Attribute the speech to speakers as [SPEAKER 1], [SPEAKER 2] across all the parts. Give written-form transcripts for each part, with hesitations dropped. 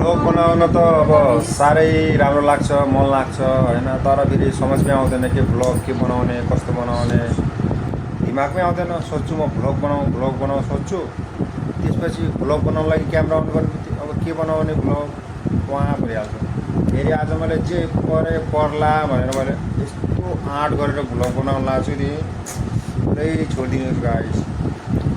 [SPEAKER 1] Vlog बनाउन त अब साह्रै राम्रो लाग्छ, मन लाग्छ होइन, तर फेरि समझमै आउँदैन के भ्लग के बनाउने, कस्तो बनाउने, दिमागमै आउँदैन। सोच्छु म भ्लग बनाउँ सोच्छु, त्यसपछि भ्लग बनाउनु लागि क्यामेरा अन गर्ने बित्तिकै अब के बनाउने भ्लग उहाँ भइहाल्छ। फेरि आज मैले जे पर्ला भनेर मैले यस्तो आँट गरेर भ्लग बनाउनु लाग्छु नि, पुरै छोडिदिनुहोस् गाइस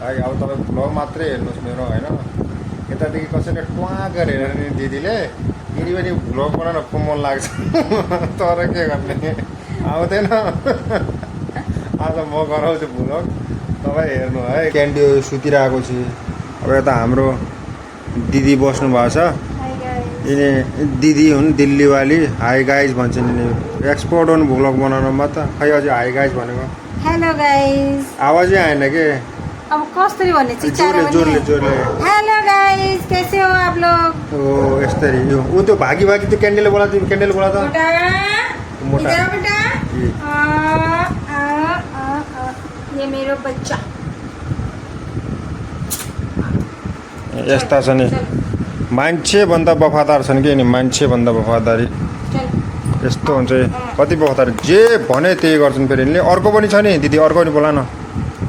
[SPEAKER 1] है। अब तपाईँ भ्लग मात्रै हेर्नुहोस् मेरो होइन, यतादेखि कसैले ट्वा गरेर नि दिदीले फेरि पनि भ्लग बनाउन खुब मन लाग्छ तर के गर्ने आउँदैन। आज म गराउँछु भ्लग, तपाईँ हेर्नु है। क्यान्डी सुतिरहेको छु। अब यता हाम्रो दिदी बस्नु भएको छ, यिनी दिदी हुन् दिल्लीवाली, हाई गाइज भन्छन् यिनी, एक्सपर्ट हुन् भ्लग बनाउनमा त। खै अझै हाई गाइज भनेको
[SPEAKER 2] हेलो गाइस
[SPEAKER 1] आवाजै आएन के,
[SPEAKER 2] अब कसरी भन्ने चिच्चाएर
[SPEAKER 1] जोरले
[SPEAKER 2] हेलो गाइस कैसे हो आप लोग।
[SPEAKER 1] ओ यस्तरी यो ऊ त्यो भागी त्यो क्यान्डीले बोला, तिमी क्यान्डीले बोला त मोटा
[SPEAKER 2] इधर बेटा ये मेरो बच्चा
[SPEAKER 1] यस्ता छ नि, मान्छेभन्दा वफादार छन् कि नि, मान्छेभन्दा वफादारी यस्तो हुन्छ। कति वफादार, जे भने त्यही गर्छन्। फेरि यिनले अर्को पनि छ नि दिदी, अर्को पनि बोला न,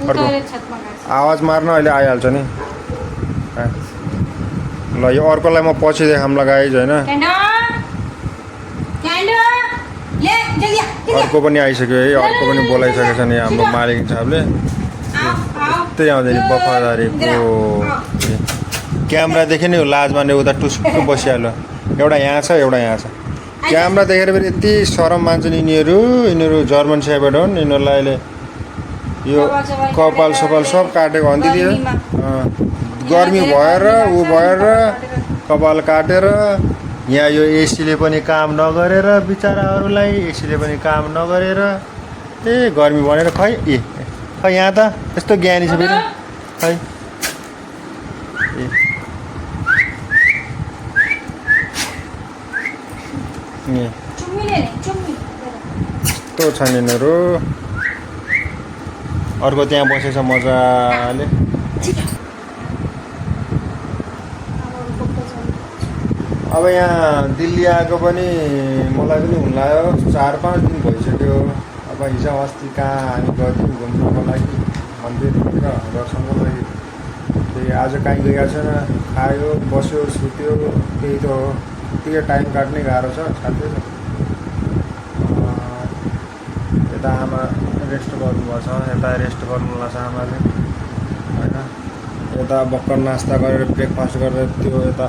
[SPEAKER 1] अर्को आवाज मार्न अहिले आइहाल्छ नि। ल यो अर्कोलाई म पछि देखाउँला गाइज होइन। अर्को पनि आइसक्यो है, अर्को पनि बोलाइसकेको छ नि हाम्रो मालिक साहबले। त्यस्तै आउँछ नि वफादारीको। क्यामेरा देख्यो नि लाज मान्ने उता टुस्क बसिहाल्यो, एउटा यहाँ छ एउटा यहाँ छ। क्यामेरा देखेर फेरि यति शरम मान्छन् यिनीहरू जर्मन सेपर्ड हुन्। यिनीहरूलाई अहिले यो कपाल सपाल सब काटेको हो नि दिदी, गर्मी भएर ऊ भएर कपाल काटेर, यहाँ यो एसीले पनि काम नगरेर बिचराहरूलाई, एसीले पनि काम नगरेर गर्मी भनेर खै खै यहाँ त यस्तो ज्ञानी छ फेरि खै। यस्तो छन् यिनीहरू। अर्को त्यहाँ बसेछ मजाले। अब यहाँ दिल्ली आएको पनि मलाई पनि हुन लाग्यो 4-5 दिन भइसक्यो। अब हिजो अस्ति कहाँ हामी गयौँ घुम्नको लागि, मन्दिरतिर दर्शनको लागि। त्यही आज कहीँ गएका छैन, खायो बस्यो सुत्यो, त्यही त हो। त्यही टाइम काट्नै गाह्रो छ साथै। यता आमा रेस्ट गर्नुभएको छ, यता रेस्ट गर्नुलाई छ आमाले होइन। यता भर्खर नास्ता गरेर ब्रेकफास्ट गरेर त्यो यता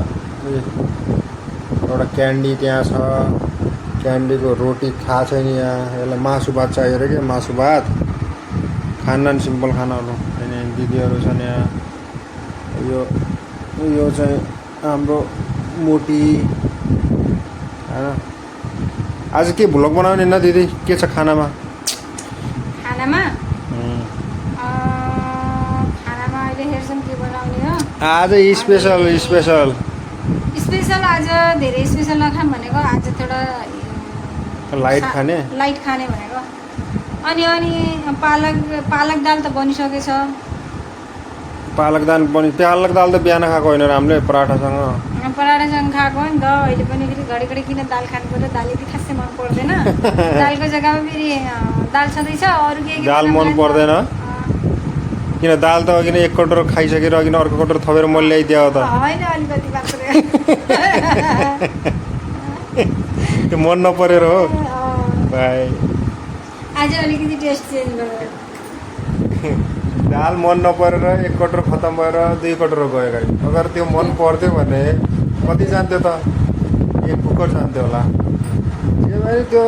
[SPEAKER 1] एउटा क्यान्डी त्यहाँ छ, क्यान्डीको रोटी खाएको छैन यहाँ। यसलाई मासु भात चाहियो अरे क्या, मासु भात खाना नि सिम्पल खानाहरू होइन। दिदीहरू छन् यहाँ। यो चाहिँ हाम्रो मोटी होइन। आज के भ्लग बनाउने न दिदी, के छ खानामा?
[SPEAKER 2] खानामा अहिले हेर्छौँ के बनाउने हो।
[SPEAKER 1] आज स्पेसल
[SPEAKER 2] आज धेरै स्पेसल नखाम भनेको, आज थोडा
[SPEAKER 1] लाइट खाने
[SPEAKER 2] भनेको। अनि पालक दाल त बनिसकेछ।
[SPEAKER 1] पालक दाल त बिहान खाएको होइन हामीले पराठासँग
[SPEAKER 2] खाएको हो नि त। अहिले पनि फेरि घडी किन दाल खानु पर्यो, दाल यति खासै मन पर्दैन। दालको जग्गामा फेरि दाल छँदैछ, अरू के
[SPEAKER 1] दाल मन पर्दैन किन? दाल त अघि नै 1 कटोरो खाइसकेर अघि अर्को कटोरो थपेर मैले ल्याइदियो त
[SPEAKER 2] होइन, अलिकति मात्र
[SPEAKER 1] त्यो मन नपरेर हो भाइ।
[SPEAKER 2] आज अलिकति टेस्ट चेन्ज गरेर
[SPEAKER 1] दाल मन नपरेर 1 कटोरो खत्तम भएर 2 कटोरो गयो गाई। अगर त्यो मन पर्थ्यो भने कति जान्थ्यो त? 1 कुकर जान्थ्यो होला। त्यो भएर त्यो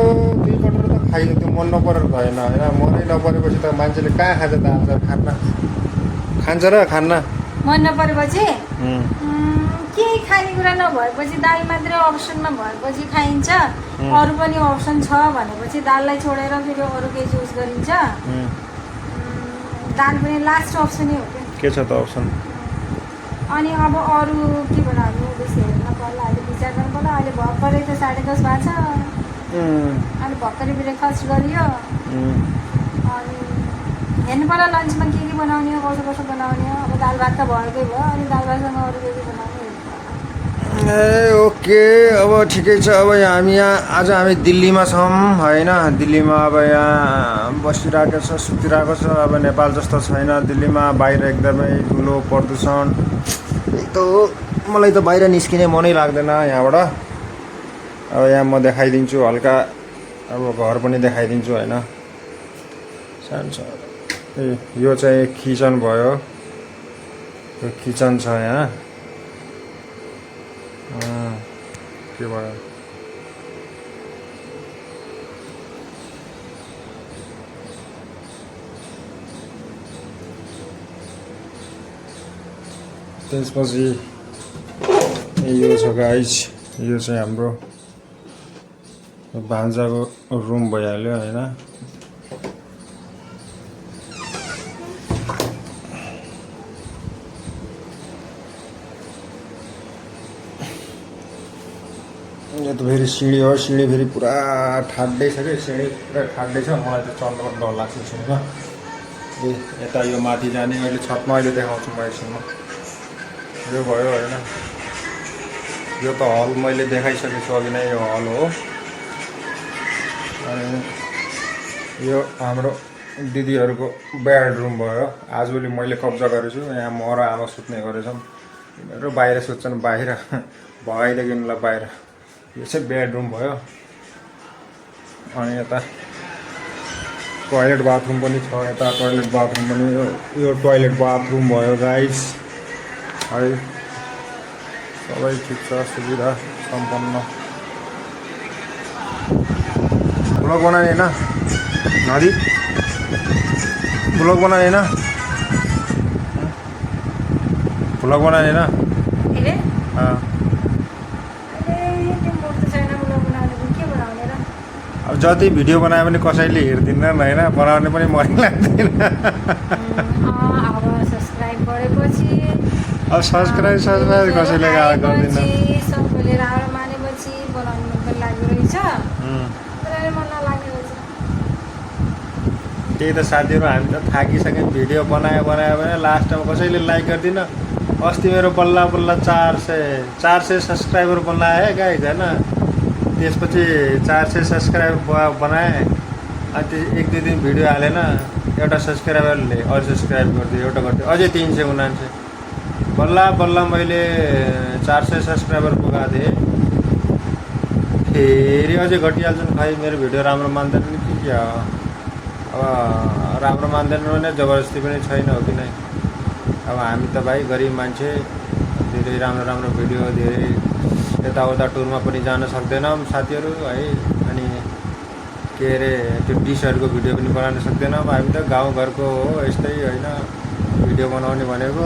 [SPEAKER 1] 2 कटोरो त खाइयो, त्यो मन नपरेर भएन होइन। मनै नपरेपछि त मान्छेले कहाँ खान्छ दाल खान्छ र खान्न।
[SPEAKER 2] मन नपरेपछि केही खानेकुरा नभएपछि, दाल मात्रै अप्सनमा भएपछि खाइन्छ। अरू पनि अप्सन छ भनेपछि दाललाई छोडेर फेरि अरू केही चुज गरिन्छ। दाल पनि लास्ट अप्सनै हो क्या।
[SPEAKER 1] के छ त अप्सन?
[SPEAKER 2] अनि अब अरू के बनाउनु बेसी हेर्न पर्ला, अहिले विचार गर्नु पर्ला। अहिले भर्खरै त 10:30 भएको छ। अनि भर्खरै ब्रेकफास्ट गरियो। अनि हेर्नु पर्ला लन्चमा के बनाउने हो, कसो बनाउने हो। अब दाल भात त भएकै भयो, अनि दाल भातसँग अरू के बनाउने
[SPEAKER 1] ए ओके अब ठिकै छ। अब हामी आज हामी दिल्लीमा छौँ होइन। दिल्लीमा अब यहाँ बसिरहेको छ, सुतिरहेको छ। अब नेपाल जस्तो छैन दिल्लीमा, बाहिर एकदमै ठुलो प्रदूषण। मलाई त बाहिर निस्किने मनै लाग्दैन यहाँबाट। अब यहाँ म देखाइदिन्छु हल्का, अब घर पनि देखाइदिन्छु होइन। सानो ए यो चाहिँ किचन भयो, यो किचन छ यहाँ। के भयो त्यसपछि यो छ गाइस, यो चाहिँ हाम्रो भान्जाको रुम भइहाल्यो होइन। यो त फेरि सिँढी हो, सिँढी फेरि पुरा ठाड्दै छ कि, सिँढी पुरा ठाड्दै छ। मलाई त चढ्नु डर लाग्छ सिँढीमा। ए यता यो माथि जाने, अहिले छतमा अहिले देखाउँछु म एकछिनमा। यो भयो होइन, यो त हल मैले देखाइसकेको छु अघि नै, यो हल हो। अनि यो हाम्रो दिदीहरूको बेडरुम भयो। आजभोलि मैले कब्जा गरेछु, यहाँ म र आमा सुत्ने गरेछौँ। यिनीहरू बाहिर सुत्छन्, बाहिर भगाइदिएको यिनीहरूलाई बाहिर। यो चाहिँ बेडरुम भयो। अनि यता टोयलेट बाथरुम पनि छ, यता टोयलेट बाथरुम पनि, यो टोयलेट बाथरुम भयो गाइस है। सबै ठिक छ, सुविधा सम्पन्न। ब्लग बनाने होइन नदी, ब्लग बनाने होइन, ब्लग बनाने होइन। अब जति भिडियो बनायो भने कसैले हेर्दिनँ होइन, बनाउने पनि मन लाग्दैन। अब सब्सक्राइब कसैले गर्दैन।
[SPEAKER 2] सबैले राम्रो मानेपछि बनाउनु पनि लाग्दो रहेछ, मन नलाग्ने रहेछ।
[SPEAKER 1] त्यही त साथीहरू, हामी त थाकिसक्यौँ। भिडियो बनायो भने लास्टमा कसैले लाइक गर्दिन। अस्ति मेरो बल्ल बल्ल 400 सब्सक्राइबर बनाएँ गाइस होइन। त्यसपछि 400 सब्सक्राइबर बनाएँ। अनि त्यो 1-2 दिन भिडियो हालेन, एउटा सब्सक्राइबरले अनसब्सक्राइब गरिदियो, एउटा गरिदियो, अझै 379। बल्ल बल्ल मैले 400 सब्सक्राइबर पुगाएको थिएँ। फेरि अझै घटिहाल्छन्। खै मेरो भिडियो राम्रो मान्दैन नि के हो। अब राम्रो मान्दैन भने जबरजस्ती पनि छैन हो कि नै। अब हामी त भाइ गरिब मान्छे, धेरै राम्रो राम्रो भिडियो, धेरै यताउता टुरमा पनि जान सक्दैनौँ साथीहरू है। अनि के अरे त्यो डिसहरूको भिडियो पनि बनाउन सक्दैनौँ हामी त, गाउँघरको हो यस्तै होइन। भिडियो बनाउने भनेको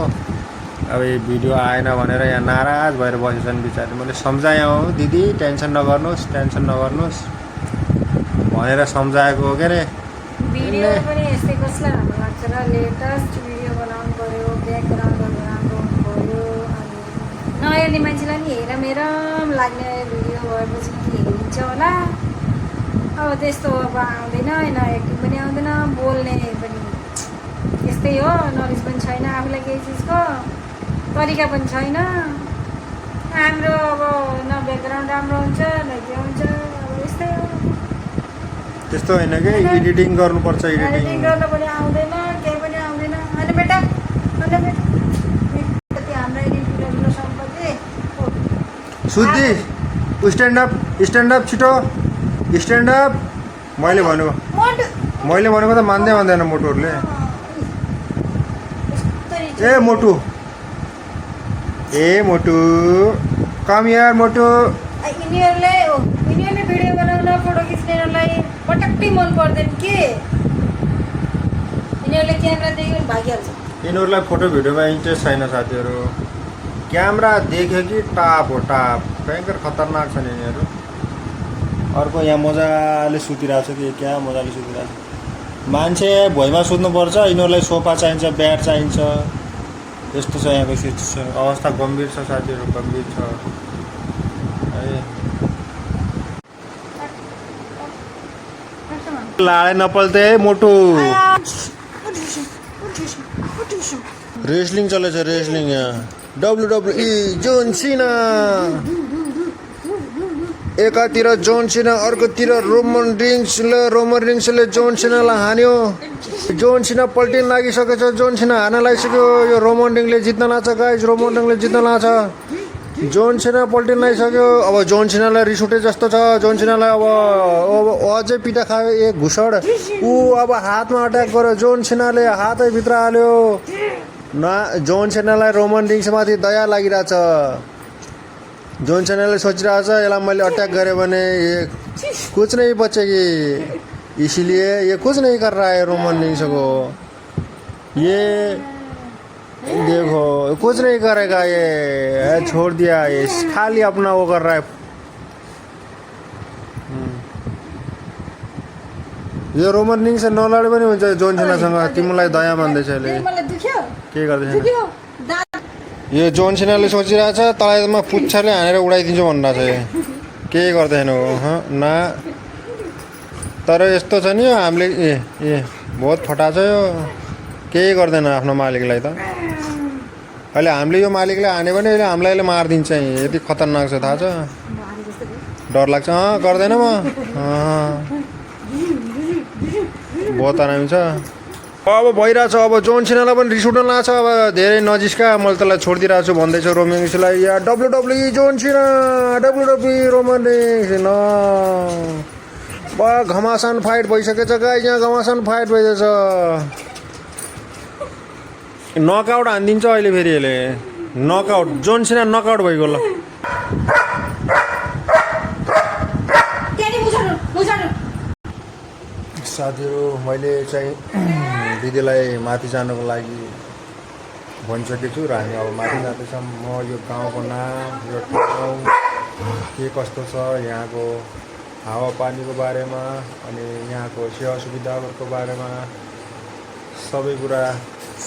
[SPEAKER 1] अब यो भिडियो आएन भनेर यहाँ नाराज भएर बसेछन् बिचारी। मैले सम्झाएँ हो दिदी, टेन्सन नगर्नुहोस् भनेर सम्झाएको हो के अरे।
[SPEAKER 2] भिडियो पनि यस्तै कसलाई राम्रो लाग्छ र, लेटेस्ट भिडियो बनाउनु पऱ्यो, ब्याकग्राउन्डहरू राम्रो हुनु पऱ्यो। अनि नहेर्ने मान्छेलाई नि हेर लाग्ने भिडियो भएपछि के हुन्छ होला। अब त्यस्तो अब आउँदैन, न एक्टिङ पनि आउँदैन, बोल्ने पनि यस्तै हो, नलेज पनि छैन आफूलाई केही चिजको, तरिका पनि छैन हाम्रो। अब न ब्याकग्राउन्ड राम्रो हुन्छ न के हुन्छ, अब यस्तै हो।
[SPEAKER 1] त्यस्तो होइन कि एडिटिङ गर्नुपर्छ,
[SPEAKER 2] एडिटिङ गर्न पनि आउँदैन, केही पनि आउँदैन। होइन बेटा, हाम्रो एडिटिङहरू सम्पत्ति
[SPEAKER 1] सुद्धि स्ट्यान्डअप छिटो स्ट्यान्डअप। मैले भनेको त मान्दैन मोटुहरूले। ए मोटु कम यार मोटु।
[SPEAKER 2] यिनीहरूले भिडियो बनाउन, फोटो खिच्नेहरूलाई पटक्कै मन पर्दैन के। यिनीहरूले क्यामेरा देख्यो भागिहाल्छ।
[SPEAKER 1] यिनीहरूलाई फोटो भिडियोमा इन्ट्रेस्ट छैन साथीहरू। क्यामेरा देख्यो कि टाप हो टाप, भयङ्कर खतरनाक छन् यिनीहरू। अर्को यहाँ मजाले सुतिरहेको छ कि क्या, मजाले सुतिरहेको छ। मान्छे भुइँमा सुत्नुपर्छ, यिनीहरूलाई सोफा चाहिन्छ, बेड चाहिन्छ। यस्तो छ यहाँको सिचुएसन, अवस्था गम्भीर छ साथीहरू, गम्भीर छ है। लाडे नपल्ते मोटु। रेस्लिङ चलेछ, रेस्लिङ यहाँ WWE जोन सिना एकातिर जोन सिना अर्कोतिर रोमन रिन्सले जोन सिनालाई हान्यो जोन सिना पल्टिन लागिसकेछ जोन सिना हान्न लागिसक्यो यो रोमन रिन्सले जित्न लाग्छ गाइज रोमन रिन्सले जित्न लाग्छ जोन सिना पल्टिन लागिसक्यो अब जोन सिनालाई रिस उठे जस्तो छ जोन सिनालाई अब अझै पिटा खायो एक घुसड ऊ अब हातमा अट्याक गर्यो जोन सिनाले हातै भित्र हाल्यो न जोन सिनालाई रोमन रिन्समाथि दया लागिरहेछ जोन सिनाले सोचिरहेछ यसलाई मैले अट्याक गरेँ भने ये कुछ नहीं बचेगी इसलिए ये कुछ नहीं कर रहा है रोमन रिन्स को ये देखो कुछ नहीं करेगा ये छोड़ दिया ये खाली अपना वो कर रहा है यो रोमन रिन्स नलडे पनि हुन्छ जोन सिनासँग तिमीलाई दया मान्दैछ अहिले के गर्दैछ यो जोन सिनाले सोचिरहेछ तलाइमा पुच्छरले हानेर उडाइदिन्छु भनिरहेछ के गर्दैन हो ना तर यस्तो छ नि हामीले ए बहुत फटा छ यो केही गर्दैन आफ्नो मालिकलाई त अहिले हामीले यो मालिकलाई हान्यो भने अहिले हामीलाई अहिले मारिदिन्छ यति खतरनाक छ थाहा छ डर लाग्छ गर्दैन म बहुत आरामी छ अब भइरहेछ अब जोन सिनालाई पनि रिस उठ्न लाग्छ अब धेरै नजिस्का मैले त्यसलाई छोडिदिरहेको छु भन्दैछु रोमन रिन्सलाई या WWE जोन सिना WWE रोमन रिन्स न बा घमासान फाइट भइसकेछ गाइस यहाँ घमासान फाइट भइरहेछ नकआउट हानिदिन्छ अहिले फेरि यसले नकआउट जोन सिना नकआउट भइगयो ल साथीहरू मैले चाहिँ दिदीलाई माथि जानुको लागि भनिसकेको छु र हामी अब माथि जाँदैछौँ म यो गाउँको नाम यो ठाउँ के कस्तो छ यहाँको हावापानीको बारेमा अनि यहाँको सेवा सुविधाको बारेमा सबै कुरा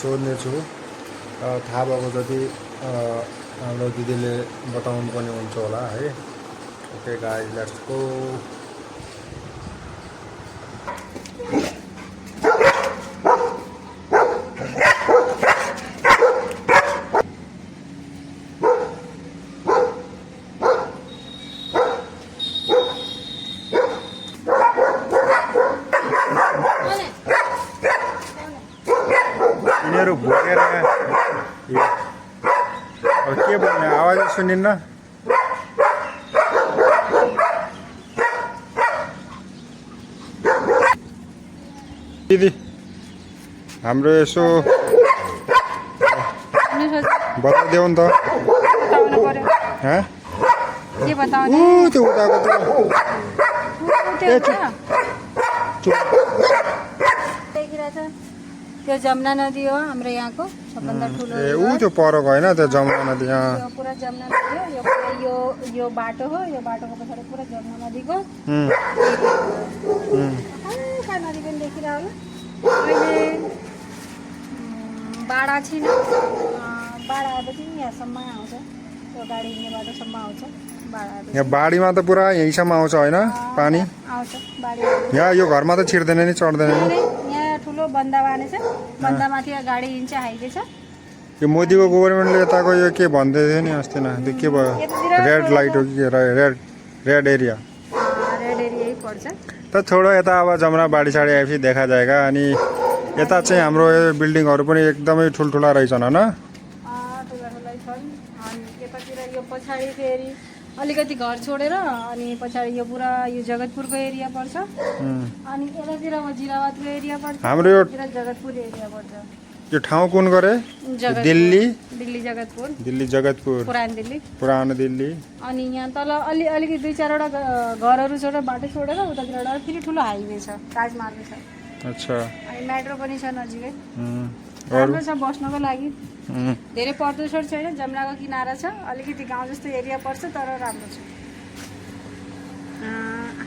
[SPEAKER 1] सोध्नेछु थाहा भएको जति हाम्रो दिदीले बताउनु पर्ने हुन्छ होला है ओके गाइस लेट्स गो यिनीहरू भोगेर अब के भन्ने आवाज सुनिन्न दिदी हाम्रो यसो बताइदेऊ नि त त्यो उताको
[SPEAKER 2] त्यो जमुना नदी हो हाम्रो यहाँको सबभन्दा ठुलो
[SPEAKER 1] ए ऊ त्यो परको होइन त्यो जमुना नदी
[SPEAKER 2] यो पुरा जमुना नदी हो यो पुरा यो बाटो हो यो बाटोको पछाडि पुरा जमुना नदीको हल्का नदी पनि देखिरह होला अहिले बाढा छैन बाढा आएपछि यहाँसम्म आउँछ त्यो गाडी हिँड्ने बाटोसम्म आउँछ
[SPEAKER 1] यहाँ बाढीमा त पुरा यहीँसम्म आउँछ होइन पानी
[SPEAKER 2] आउँछ बाढी
[SPEAKER 1] यहाँ यो घरमा त छिर्दैन नि चढ्दैन नि
[SPEAKER 2] यहाँ ठुलो बन्दा बाँधेछ बन्दामाथि गाडी हिँड्छ हाइवे छ
[SPEAKER 1] यो मोदीको गभर्मेन्टले यताको यो के भन्दै थियो नि अस्ति न त्यो के भयो रेड लाइट हो कि रेड एरिया
[SPEAKER 2] पर्छ
[SPEAKER 1] त छोडो यता अब जमुना बाढी साडी आएपछि देखा जाएगा अनि यता चाहिँ हाम्रो बिल्डिङहरू पनि एकदमै ठुल्ठुला रहेछन् होइन
[SPEAKER 2] ठुला छन् अनि यतातिर यो पछाडि फेरि अलिकति घर छोडेर अनि पछाडि यो पुरा यो जगतपुरको एरिया पर्छ अनि यतातिर जिराबादको एरिया पर्छ
[SPEAKER 1] हाम्रो यो
[SPEAKER 2] जगतपुर एरिया पर्छ
[SPEAKER 1] यो ठाउँ कुन गरे दिल्ली जगतपुर पुरानो दिल्ली
[SPEAKER 2] अनि यहाँ तल अलिकति 2-4 वटा घरहरू छोडेर बाटो छोडेर उतातिर एउटा फेरि ठुलो हाइवे छ राजमार्ग छ
[SPEAKER 1] अच्छा
[SPEAKER 2] अनि मेट्रो पनि छ नजिकै राम्रो छ बस्नको लागि धेरै प्रदूषण छैन जमुनाको किनारा छ अलिकति गाउँ जस्तो एरिया पर्छ तर राम्रो छ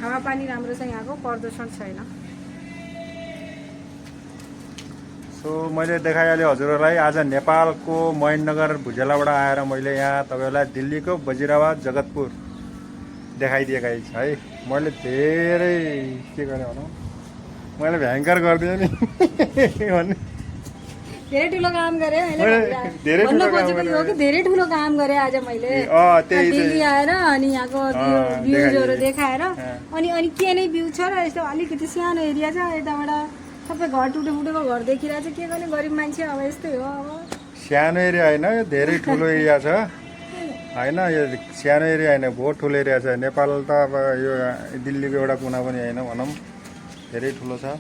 [SPEAKER 2] हावापानी राम्रो छ यहाँको प्रदूषण छैन
[SPEAKER 1] सो मैले देखाइहालेँ हजुरहरूलाई आज नेपालको महेन्द्रनगर भुजेलाबाट आएर मैले यहाँ तपाईँहरूलाई दिल्लीको वजिराबाद जगतपुर देखाइदिएका है मैले धेरै के गरेँ भनौँ मैले भयङ्कर गरिदिएँ नि भने
[SPEAKER 2] धेरै ठुलो काम गरेँ मैले
[SPEAKER 1] धेरै
[SPEAKER 2] भन्न
[SPEAKER 1] ठुलो काम
[SPEAKER 2] खोजेको यो हो कि धेरै ठुलो काम गरेँ आज मैले
[SPEAKER 1] त्यही
[SPEAKER 2] दिल्ली आएर अनि यहाँको भ्यूजहरू देखाएर
[SPEAKER 1] अँ।
[SPEAKER 2] अनि के नै भ्यू छ र यस्तो अलिकति सानो एरिया छ यताबाट सबै घर टुटेफुटेको घर देखिरहेको छ के गर्ने गरिब मान्छे अब यस्तै हो अब
[SPEAKER 1] सानो एरिया होइन यो धेरै ठुलो एरिया छ होइन यो सानो एरिया होइन बहुत ठुलो एरिया छ नेपाल त अब यो दिल्लीको एउटा कुना पनि होइन भनौँ धेरै ठुलो छ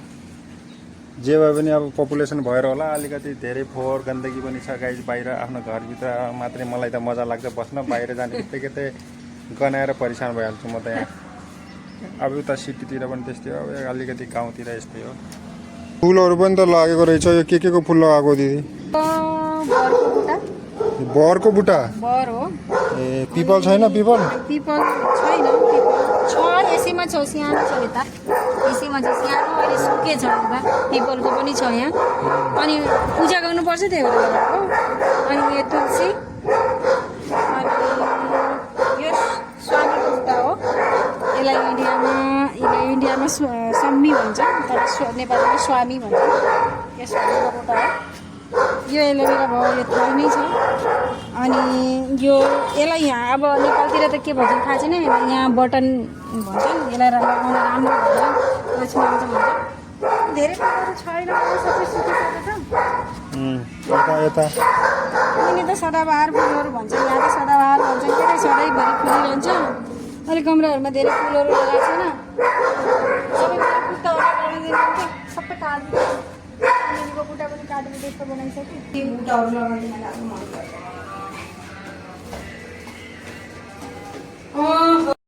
[SPEAKER 1] जे भए पनि अब पपुलेसन भएर होला अलिकति धेरै फोहोर गन्दगी पनि छ गाई बाहिर आफ्नो घरभित्र मात्रै मलाई त मजा लाग्छ बस्न बाहिर जाने बित्तिकै त गनाएर परिसान भइहाल्छु म त यहाँ अब उता सिटीतिर पनि त्यस्तै हो अब अलिकति गाउँतिर यस्तै हो फुलहरू पनि त लागेको रहेछ यो के को फुल लगाएको दिदी
[SPEAKER 2] बरको बुट्टा
[SPEAKER 1] बरको बुट्टा
[SPEAKER 2] बर हो
[SPEAKER 1] ए पिपल छैन पिपल
[SPEAKER 2] पिपल छैन पिपल छ यसैमा छ सानो छ यता यसैमा छ सानो अहिले सुकेछ उता पिपलको पनि छ यहाँ अनि पूजा गर्नुपर्छ त्यही भएर लगाएको अनि यो तुलसी अनि यो स्वामीको बुट्टा हो यसलाई इन्डियामा सम्मी भन्छ तर नेपालीमा स्वामी भन्छ यो स्वामीको बुट्टा हो यो एलोभेरा भयो यो थाहा नै छ अनि यो यसलाई यहाँ अब नेपालतिर त के भन्छ थाहा छैन यहाँ बटन भन्छन् यसलाई लगाउन राम्रो भन्छ लक्ष्मी भन्छ धेरै कुराहरू छैन सबै सुकिसकेको छ
[SPEAKER 1] यता
[SPEAKER 2] यिनी त सदाबहार फुलहरू भन्छ यहाँ त सदाबहार भन्छ के अरे सधैँभरि फुलिरहन्छ अहिले कमराहरूमा धेरै फुलहरू लगाएको छैन सबै बुट्टाहरू लगाइदिनु सबै काटिदिनु बुट्टा पनि काटेर त्यस्तो बनाइसक्यो त्यो बुट्टाहरू लगाउँदै मलाई अब मन पर्छ